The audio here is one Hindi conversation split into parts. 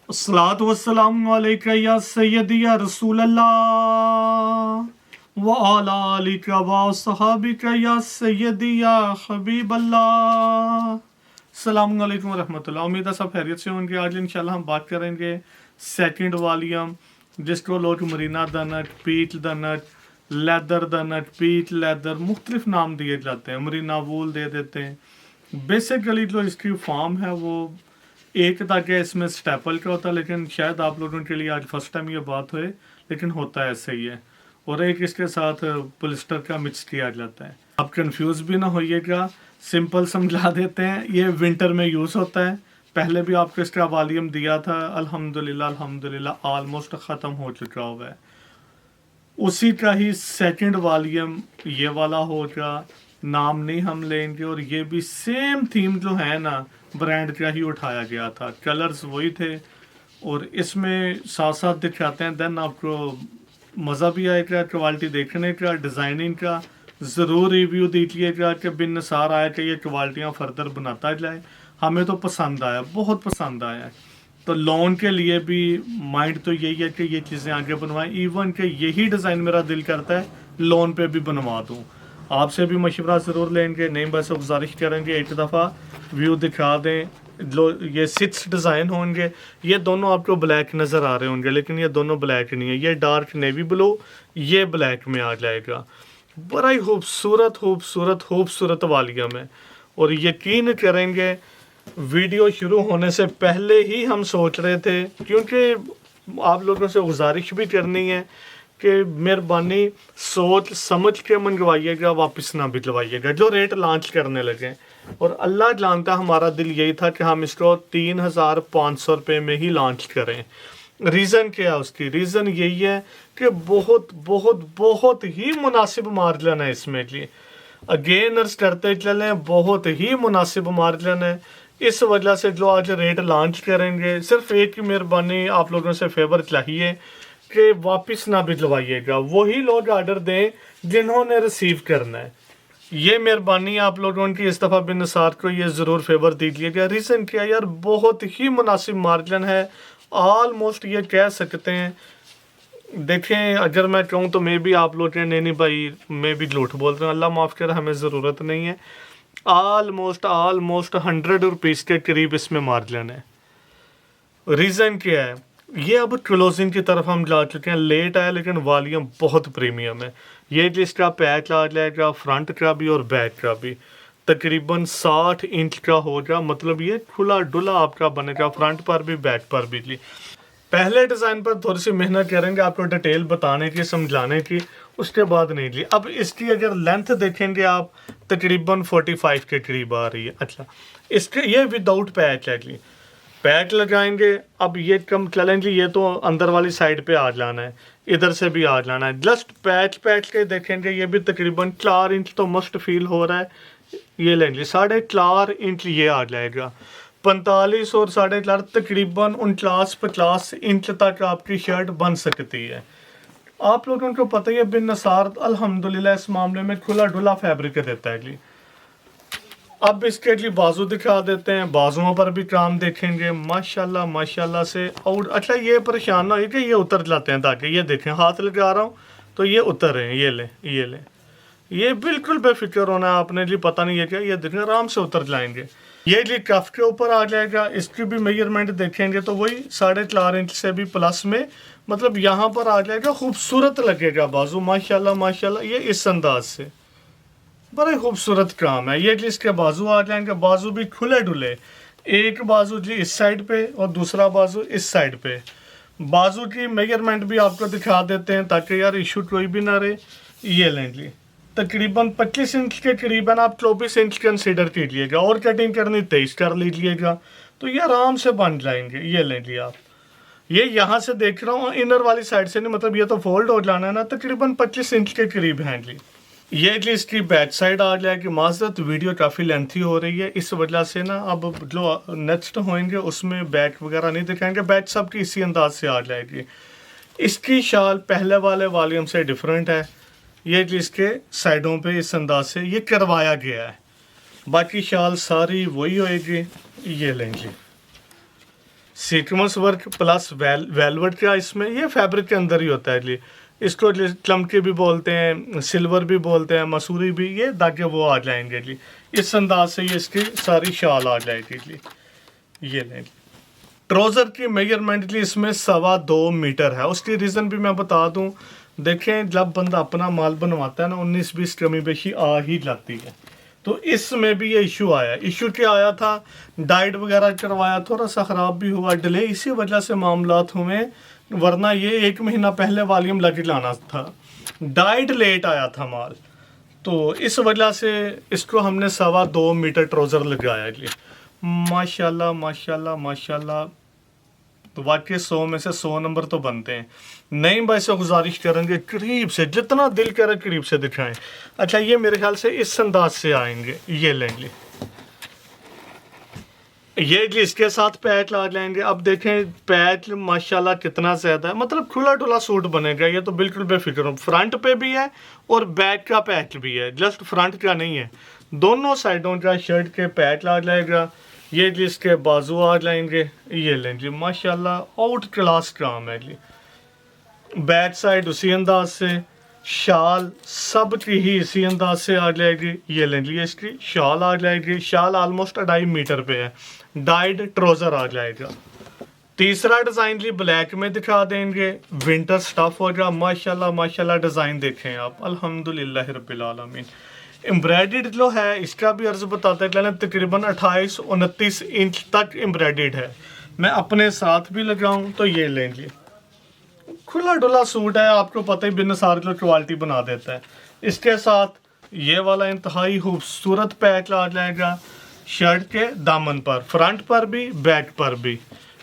अस्सलातु वस्सलामु अलैका या सय्यदी या रसूल अल्लाह व अला आलिका व सहाबिका या सय्यदी या हबीब अल्लाह। अस्सलामु अलैकुम व रहमतुल्लाह। उम्मीद है सब खैरियत से होंगे। आज इंशाल्लाह हम बात करेंगे सेकंड वॉल्यूम, जिसको लोग मरीना द नट, पीट द नट, लेदर द नट, पीट लेदर, मुख्तलिफ नाम दिए जाते हैं, मरीना वूल दे देते हैं। बेसिकली जो इसकी फॉर्म है वो एक ताकि इसमें स्टेपल का होता है, लेकिन शायद आप लोगों के लिए आज फर्स्ट टाइम ये बात हुए, लेकिन होता है ऐसे ही है। और एक इसके साथ पोलिस्टर का मिक्स किया जाता है। आप कंफ्यूज भी ना होइएगा, सिंपल समझा देते हैं। ये विंटर में यूज़ होता है। पहले भी आपको इसका वॉल्यूम दिया था, अल्हम्दुलिल्लाह अल्हम्दुलिल्लाह ऑलमोस्ट ख़त्म हो चुका हुआ है। उसी का ही सेकंड वॉल्यूम ये वाला होगा, नाम नहीं हम लेंगे। और ये भी सेम थीम जो है ना, ब्रांड का ही उठाया गया था, कलर्स वही थे और इसमें साथ साथ दिखाते हैं। देन आपको मज़ा भी आएगा क्वालिटी देखने का, डिज़ाइनिंग का। ज़रूर रिव्यू दीजिएगा कि बिन निसार आया कि ये क्वालिटियाँ फर्दर बनाता जाए। हमें तो पसंद आया, बहुत पसंद आया। तो लोन के लिए भी माइंड तो यही है कि ये चीज़ें आगे बनवाएं। इवन कि यही डिज़ाइन मेरा दिल करता है लोन पे भी बनवा दूँ। आपसे भी मशवरा ज़रूर लेंगे, नहीं बस गुजारिश करेंगे एक दफ़ा व्यू दिखा दें। जो ये 6 डिज़ाइन होंगे, ये दोनों आपको ब्लैक नज़र आ रहे होंगे, लेकिन ये दोनों ब्लैक नहीं है। ये डार्क नेवी ब्लू, ये ब्लैक में आ जाएगा। बड़ा ही खूबसूरत खूबसूरत खूबसूरत वॉल्यूम है। और यकीन करेंगे वीडियो शुरू होने से पहले ही हम सोच रहे थे, क्योंकि आप लोगों से गुजारिश भी करनी है कि मेहरबानी सोच समझ के मंगवाइएगा, वापस ना भिजवाइएगा जो रेट लॉन्च करने लगे। और अल्लाह जानता हमारा दिल यही था कि हम इसको 3,500 रुपये में ही लॉन्च करें। रीज़न क्या है उसकी? रीज़न यही है कि बहुत बहुत बहुत ही मुनासिब मार्जिन है इसमें जी। अगेन अर्ज करते चलें, बहुत ही मुनासिब मार्जिन है। इस वजह से जो आज रेट लॉन्च करेंगे, सिर्फ एक ही मेहरबानी आप लोगों से फेवर चाहिए कि वापस ना भिजवाइएगा। वही लोग ऑर्डर दें जिन्होंने रिसीव करना है। ये मेहरबानी आप लोगों की इस दफ़ा बिन निसार को ये ज़रूर फेवर दीजिएगा। रीज़न क्या यार, बहुत ही मुनासिब मार्जिन है। ऑलमोस्ट ये कह सकते हैं, देखें अगर मैं कहूँ तो मैं भी आप लोग नहीं भाई, मैं भी झूठ बोल रहा हूँ, अल्लाह माफ़ कर, हमें ज़रूरत नहीं है। ऑलमोस्ट 100 रुपीज़ के करीब इसमें मार्जिन है। रीज़न क्या है? ये अब क्लोजिंग की तरफ हम जा चुके हैं, लेट आया लेकिन वॉल्यूम बहुत प्रीमियम है। ये जिसका पैच आ जाएगा, फ्रंट का भी और बैक का भी, तकरीबन 60 इंच का होगा। मतलब ये खुला डुला आपका बनेगा, फ्रंट पर भी बैक पर भी जी। पहले डिज़ाइन पर थोड़ी सी मेहनत करेंगे आपको डिटेल बताने की, समझाने की, उसके बाद नहीं जी। अब इसकी अगर लेंथ देखेंगे आप, तकरीबन 45 के करीब आ रही है। अच्छा, इसके ये विदाउट पैच है जी। पैच लगाएंगे, अब ये कम चलेंगे, ये तो अंदर वाली साइड पे आ जाना है, इधर से भी आ जाना है। जस्ट पैच के देखेंगे, ये भी तकरीबन 4 इंच तो मस्ट फील हो रहा है। ये लेंगे 4.5 इंच ये आ जाएगा। 45 और 4.5 तकरीबन 49-50 इंच तक आपकी शर्ट बन सकती है। आप लोगों को पता ही है बिन नसार अल्हम्दुलिल्लाह इस मामले में खुला डुला फैब्रिक देता है जी। अब इसके लिए बाजू दिखा देते हैं, बाजुओं पर भी काम देखेंगे माशाल्लाह माशाल्लाह से। और अच्छा, ये परेशान ना हो कि ये उतर जाते हैं, ताकि ये देखें हाथ लगा रहा हूँ तो ये उतर रहे हैं। ये ले, ये बिल्कुल बेफिक्र होना है आपने जी। पता नहीं है क्या, ये देखें आराम से उतर जाएंगे। ये जी कफ के ऊपर आ जाएगा। इसकी भी मेजरमेंट देखेंगे तो वही 4.5 इंच से भी प्लस में, मतलब यहाँ पर आ जाएगा। खूबसूरत लगेगा बाजू माशाल्लाह माशाल्लाह। ये इस अंदाज से बड़ा खूबसूरत काम है। ये इसके बाजू आ जाएंगे, बाजू भी खुले डुले। एक बाजू जी इस साइड पे और दूसरा बाजू इस साइड पे। बाजू की मेजरमेंट भी आपको दिखा देते हैं ताकि यार इशू कोई भी ना रहे। ये लें जी, तकरीबन 25 इंच के करीबन आप 24 इंच कंसिडर कीजिएगा, और कटिंग करनी 23 कर लीजिएगा, तो ये आराम से बन जाएंगे। ये लें जी आप, ये यहाँ से देख रहा हूँ इनर वाली साइड से नहीं, मतलब ये तो फोल्ड हो जाना है ना, तकरीबन 25 इंच के करीब हैं जी। ये जी इसकी बैक साइड आ जाएगी। माजरत वीडियो काफ़ी लेंथी हो रही है, इस वजह से ना अब जो नेक्स्ट होंगे उसमें बैक वगैरह नहीं दिखाएंगे। बैक सब की इसी अंदाज से आ जाएगी। इसकी शाल पहले वाले वॉल्यूम से डिफरेंट है। ये जी इसके साइडों पे इस अंदाज से ये करवाया गया है। बाकी शाल सारी वही होएगी। ये लेंगे सीक्वेंस वर्क प्लस वेलवेट का इसमें, ये फैब्रिक के अंदर ही होता है जी। इसको चमके भी बोलते हैं, सिल्वर भी बोलते हैं, मसूरी भी, ये धागे वो आ जाएंगे जी। इस अंदाज से ये इसकी सारी शाल आ जाएगी जी। ये लें, ट्राउज़र की मेजरमेंट जी इसमें 2.25 मीटर है। उसकी रीज़न भी मैं बता दूं, देखें जब बंदा अपना माल बनवाता है ना 19-20 कमी बेशी आ ही जाती है। तो इसमें भी ये इशू आया। इशू क्या आया था, डाइट वगैरह करवाया, थोड़ा सा ख़राब भी हुआ, डिले इसी वजह से मामलात हुए, वरना ये 1 महीना पहले वॉल्यूम लग लाना था। डाइट लेट आया था माल, तो इस वजह से इसको हमने 2.25 मीटर ट्राउज़र लगाया जी। माशाल्लाह माशाल्लाह माशाल्लाह, तो वाकई 100 में से 100 नंबर तो बनते हैं। नहीं भाई से गुजारिश करेंगे करीब से, जितना दिल करे करीब से दिखाएं। अच्छा, ये मेरे ख्याल से इस अंदाज से आएंगे, ये लेंगे, ये जी इसके साथ पैच ला लेंगे। अब देखें पैच माशाल्लाह कितना ज़्यादा है, मतलब खुला डुला सूट बनेगा ये तो बिल्कुल बेफिक्र हो। फ्रंट पे भी है और बैक का पैच भी है, जस्ट फ्रंट का नहीं है, दोनों साइडों का शर्ट के पैच ला जाएगा। ये जी इसके बाजू आ जाएंगे, ये लें जी माशाल्लाह आउट क्लास काम है जी। बैक साइड उसी अंदाज से, शाल सब की ही इसी अंदाज से आ जाएगी। ये लें जी इसकी शाल आ जाएगी, शाल ऑलमोस्ट 2.5 मीटर पे है। डाइड ट्राउज़र आ जाएगा। तीसरा डिज़ाइन जी ब्लैक में दिखा देंगे, विंटर स्टफ होगा। माशाल्लाह माशाल्लाह डिज़ाइन देखें आप, अल्हम्दुलिल्लाह रब्बिल आलमीन। एम्ब्रॉयडर्ड जो है इसका भी अर्ज बताते हैं, तकरीबन 28-29 इंच तक एम्ब्रॉयडर्ड है। मैं अपने साथ भी लगाऊं तो ये लें जी, खुला डुला सूट है, आपको पता ही बिनसार जो क्वालिटी बना देता है। इसके साथ ये वाला इंतहाई खूबसूरत पैच आ जाएगा शर्ट के दामन पर, फ्रंट पर भी बैक पर भी।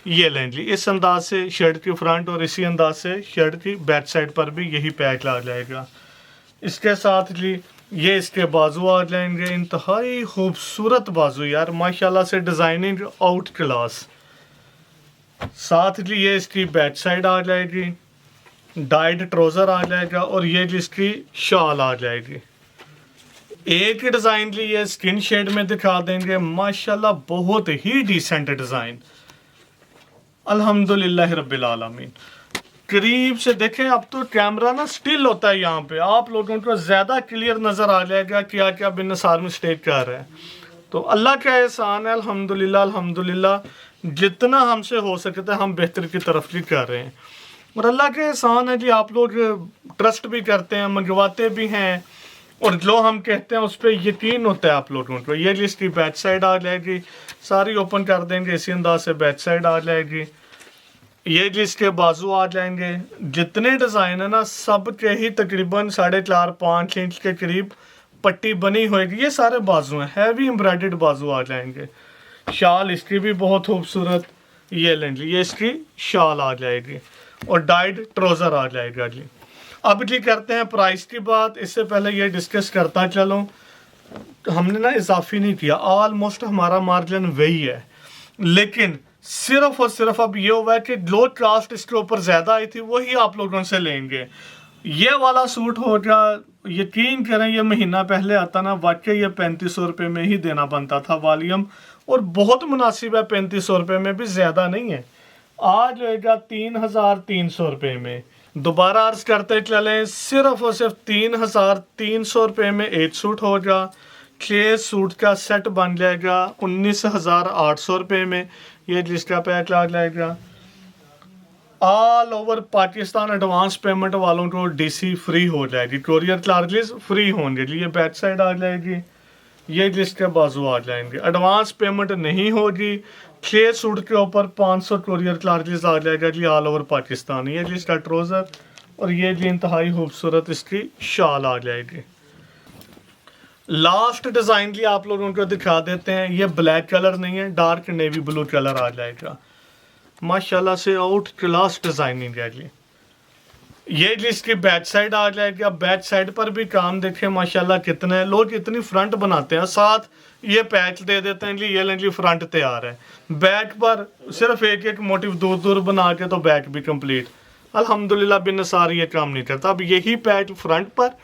ये लें जी इस अंदाज से शर्ट की फ्रंट और इसी अंदाज से शर्ट की बैक साइड पर भी यही पैच आ जाएगा। इसके साथ जी ये इसके बाजू आ जाएंगे, इंतहाई खूबसूरत बाजू यार, माशाल्लाह से डिज़ाइनिंग आउट क्लास। साथ जी ये इसकी बैक साइड आ जाएगी, डाइड ट्राउज़र आ जाएगा और ये जी इसकी शाल आ जाएगी। एक डिज़ाइन जी ये स्किन शेड में दिखा देंगे, माशाल्लाह बहुत ही डिसेंट डिज़ाइन, अल्हम्दुलिल्लाह रब्बिल आलमीन। करीब से देखें, अब तो कैमरा ना स्टिल होता है, यहाँ पे आप लोगों को ज़्यादा क्लियर नज़र आ जाएगा क्या क्या बिनसार मिस्टेक कर रहे हैं। तो अल्लाह का एहसान है, अल्हम्दुलिल्लाह अल्हम्दुलिल्लाह, जितना हमसे हो सकता है हम बेहतर की तरफ ही कर रहे हैं। और अल्लाह का एहसान है जी, आप लोग ट्रस्ट भी करते हैं, मंगवाते भी हैं, और जो हम कहते हैं उस पर यकीन होता है आप लोगों को। ये इसकी बैक साइड आ जाएगी, सारी ओपन कर देंगे इसी अंदाज से, बैक साइड आ जाएगी। ये जी इसके बाजू आ जाएंगे। जितने डिज़ाइन है ना सब के ही तकरीबन 4.5-5 इंच के करीब पट्टी बनी होगी, ये सारे बाजू हैं, हैवी एम्ब्रॉयडर्ड बाजू आ जाएंगे। शाल इसकी भी बहुत खूबसूरत, ये लें जी ये इसकी शाल आ जाएगी और डाइड ट्राउज़र आ जाएगा जी। अब जी करते हैं प्राइस की बात। इससे पहले ये डिस्कस करता चलो, हमने ना इजाफी नहीं किया, ऑलमोस्ट हमारा मार्जिन वही है, लेकिन सिर्फ और सिर्फ अब ये हुआ है कि लो कास्ट इसके ऊपर ज़्यादा आई थी, वही आप लोगों से लेंगे। ये वाला सूट होगा, यकीन करें ये महीना पहले आता ना वाकई ये 3500 रुपये में ही देना बनता था वॉल्यूम, और बहुत मुनासिब है, 3500 रुपये में भी ज़्यादा नहीं है। आज होगा 3300 रुपये में। दोबारा अर्ज करते चलें, सिर्फ और सिर्फ 3300 रुपये में एक सूट होगा। 6 सूट का सेट बन जाएगा 19,800 रुपये में। ये जिसका पैक लग जाएगा। All over Pakistan advance payment वालों को डीसी फ्री हो जाएगी, कोरियर चार्जेस फ्री होंगे। ये बैक साइड आ जाएगी, ये जिसके बाजू आ जाएंगे। एडवांस पेमेंट नहीं होगी, 6 सूट के ऊपर 500 कोरियर चार्जेस आ जाएगा जी ऑल ओवर पाकिस्तान। ये जिसका ट्राउज़र और ये जी इंतहाई खूबसूरत इसकी शाल आ जाएगी। लास्ट डिज़ाइन जी आप लोगों को दिखा देते हैं। ये ब्लैक कलर नहीं है, डार्क नेवी ब्लू कलर आ जाएगा। माशाल्लाह से आउट क्लास डिज़ाइनिंग है जी। ये जी इसकी बैक साइड आ जाएगा। बैक साइड पर भी काम देखें माशाल्लाह कितने लोग इतनी फ्रंट बनाते हैं, साथ ये पैच दे देते हैं जी, ये लें जी फ्रंट तैयार है। बैक पर सिर्फ एक एक मोटिव दूर दूर बना के तो बैक भी कंप्लीट। अल्हम्दुलिल्लाह बिनसार ये काम नहीं करता। अब यही पैच फ्रंट पर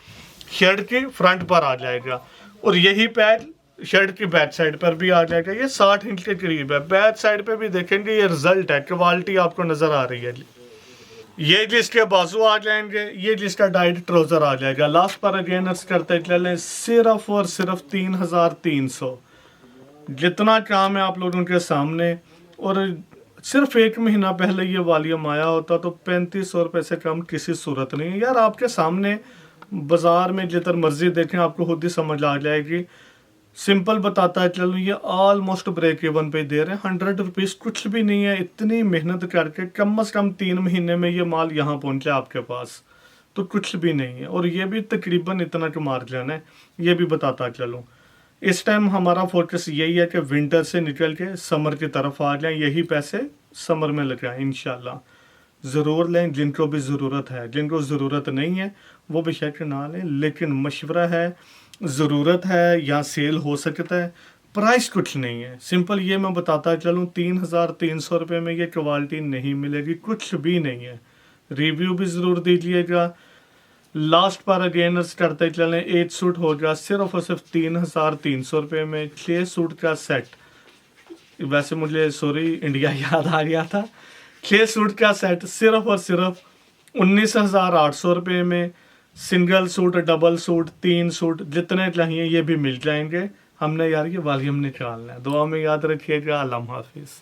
शर्ट की फ्रंट पर आ जाएगा और यही पैच शर्ट की बैक साइड पर भी आ जाएगा, ये 60 इंच के करीब है। बैक साइड पे भी देखेंगे ये रिजल्ट है, क्वालिटी आपको नजर आ रही है जी। ये जिसके बाजू आ जाएंगे, ये जिसका डाइट ट्राउजर आ जाएगा। लास्ट पर अगेन करते चले, सिर्फ और सिर्फ 3,300। जितना काम है आप लोगों के सामने। और सिर्फ 1 महीना पहले ये वॉल्यूम आया होता तो 3500 रुपये से कम किसी सूरत नहीं है यार। आपके सामने बाजार में जितना मर्जी देखें आपको खुद ही समझ आ जाएगी। सिंपल बताता है चलो, ये ऑलमोस्ट ब्रेक इवन पे दे रहे हैं। 100 रुपीज़ कुछ भी नहीं है। इतनी मेहनत करके कम से कम 3 महीने में ये माल यहाँ पहुँचा आपके पास, तो कुछ भी नहीं है। और ये भी तकरीबन इतना का मार्जिन है, ये भी बताता चलूँ। इस टाइम हमारा फोकस यही है कि विंटर से निकल के समर की तरफ आ जाएं, यही पैसे समर में लगाएं इंशाल्लाह। ज़रूर लें जिनको भी ज़रूरत है, जिनको ज़रूरत नहीं है वो बेशक ना लें, लेकिन मशवरा है, ज़रूरत है या सेल हो सकता है। प्राइस कुछ नहीं है, सिंपल ये मैं बताता चलूँ, 3,300 रुपये में ये क्वालिटी नहीं मिलेगी, कुछ भी नहीं है। रिव्यू भी ज़रूर दीजिएगा। लास्ट पर अगेनर्स करते चलें, 8 सूट हो गया सिर्फ और सिर्फ 3,300 रुपये में। 6 सूट का सेट, वैसे मुझे सॉरी इंडिया याद आ गया था। 6 सूट का सेट सिर्फ और सिर्फ 19,800 रुपये में। Single suit, double suit, 3 suit जितने चाहिए ये भी मिल जाएंगे। हमने यार ये वॉल्यूम निकालना है। दुआ में याद रखिएगा। अल्लाह हाफिज़।